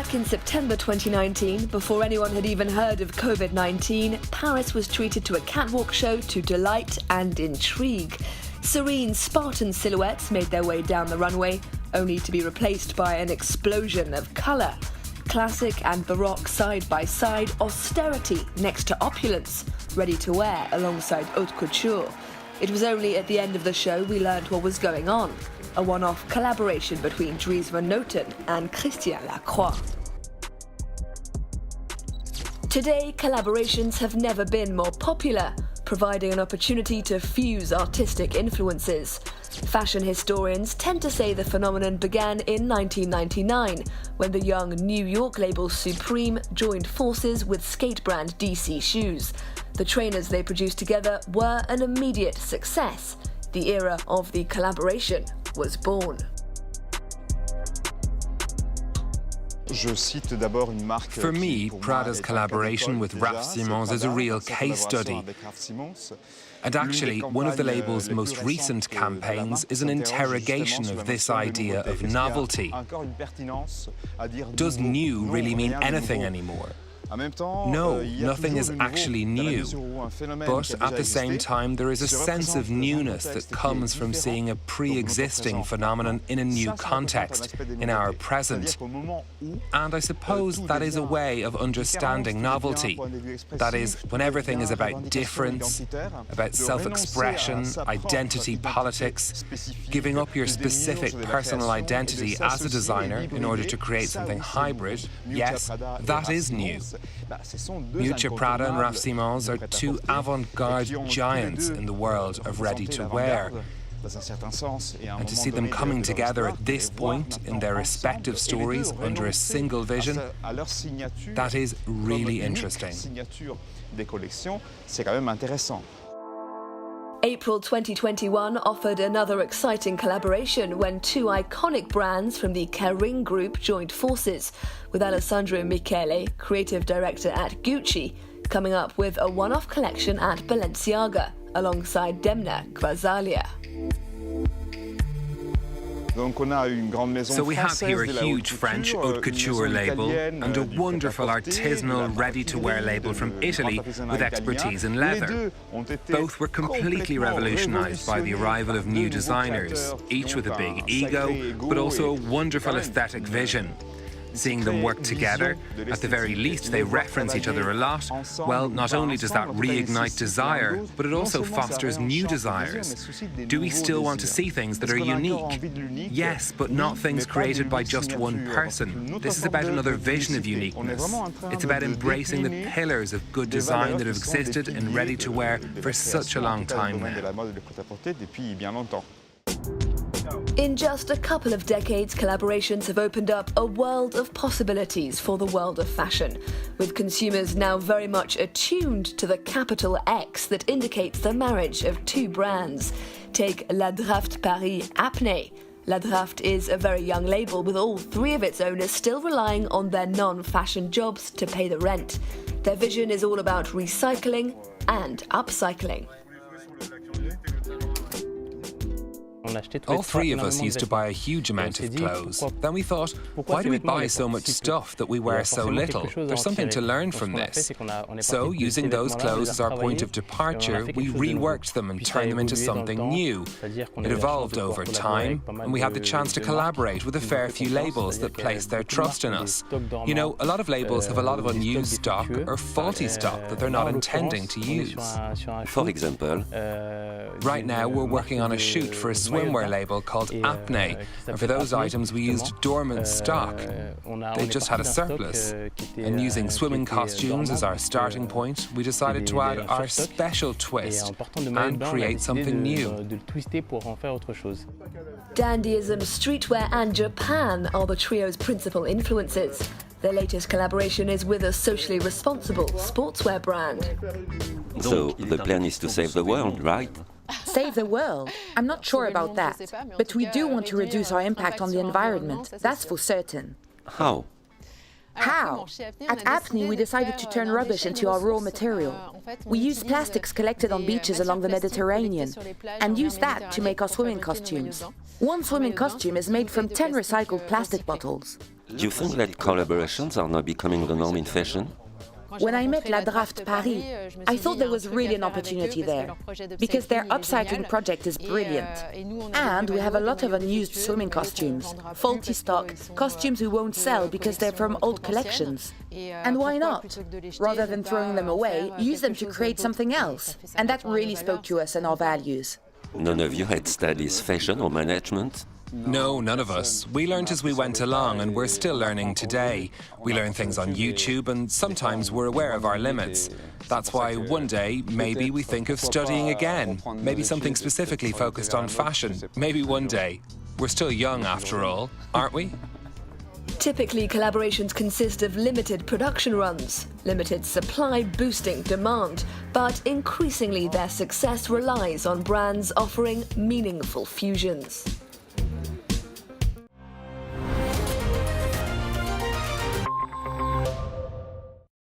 Back in September 2019, before anyone had even heard of COVID-19, Paris was treated to a catwalk show to delight and intrigue. Serene, Spartan silhouettes made their way down the runway, only to be replaced by an explosion of colour. Classic and Baroque side by side, austerity next to opulence, ready to wear alongside haute couture. It was only at the end of the show we learned what was going on. A one-off collaboration between Dries Van Noten and Christian Lacroix. Today, collaborations have never been more popular, providing an opportunity to fuse artistic influences. Fashion historians tend to say the phenomenon began in 1999, when the young New York label Supreme joined forces with skate brand DC Shoes. The trainers they produced together were an immediate success. The era of the collaboration was born. For me, Prada's collaboration with Raf Simons is a real case study. And actually, one of the label's most recent campaigns is an interrogation of this idea of novelty. Does new really mean anything anymore? No, nothing is actually new. But at the same time, there is a sense of newness that comes from seeing a pre-existing phenomenon in a new context, in our present. And I suppose that is a way of understanding novelty. That is, when everything is about difference, about self-expression, identity politics, giving up your specific personal identity as a designer in order to create something hybrid, yes, that is new. Miuccia Prada and Raf Simons are two avant-garde giants in the world of ready-to-wear. And to see them coming together at this point in their respective stories under a single vision, that is really interesting. April 2021 offered another exciting collaboration when two iconic brands from the Kering group joined forces, with Alessandro Michele, creative director at Gucci, coming up with a one-off collection at Balenciaga, alongside Demna Gvasalia. So we have here a huge French haute couture label and a wonderful artisanal ready-to-wear label from Italy with expertise in leather. Both were completely revolutionised by the arrival of new designers, each with a big ego, but also a wonderful aesthetic vision. Seeing them work together, at the very least they reference each other a lot. Well, not only does that reignite desire, but it also fosters new desires. Do we still want to see things that are unique? Yes, but not things created by just one person. This is about another vision of uniqueness. It's about embracing the pillars of good design that have existed in ready-to-wear for such a long time now. In just a couple of decades, collaborations have opened up a world of possibilities for the world of fashion, with consumers now very much attuned to the capital X that indicates the marriage of two brands. Take La Draft Paris Apnée. La Draft is a very young label with all three of its owners still relying on their non-fashion jobs to pay the rent. Their vision is all about recycling and upcycling. All three of us used to buy a huge amount of clothes. Then we thought, why do we buy so much stuff that we wear so little? There's something to learn from this. So, using those clothes as our point of departure, we reworked them and turned them into something new. It evolved over time, and we had the chance to collaborate with a fair few labels that placed their trust in us. You know, a lot of labels have a lot of unused stock or faulty stock that they're not intending to use. For example, right now we're working on a shoot for a swimwear label called Apnée, and for those items we used dormant stock. They just had a surplus. And using swimming costumes as our starting point, we decided to add our special twist and create something new. Dandyism, streetwear and Japan are the trio's principal influences. Their latest collaboration is with a socially responsible sportswear brand. so the plan is to save the world, right? Save the world? I'm not sure about that, but we do want to reduce our impact on the environment, that's for certain. How? How? At Apnée, we decided to turn rubbish into our raw material. We used plastics collected on beaches along the Mediterranean and used that to make our swimming costumes. One swimming costume is made from 10 recycled plastic bottles. Do you think that collaborations are now becoming the norm in fashion? When I met La Draft Paris, I thought there was really an opportunity there, because their upcycling project is brilliant. And we have a lot of unused swimming costumes, faulty stock, costumes we won't sell because they're from old collections. And why not? Rather than throwing them away, use them to create something else. And that really spoke to us and our values. None of you had studies fashion or management? No, none of us. We learned as we went along, and we're still learning today. We learn things on YouTube, and sometimes we're aware of our limits. That's why one day, maybe we think of studying again. Maybe something specifically focused on fashion. Maybe one day. We're still young, after all, aren't we? Typically, collaborations consist of limited production runs, limited supply boosting demand, but increasingly their success relies on brands offering meaningful fusions.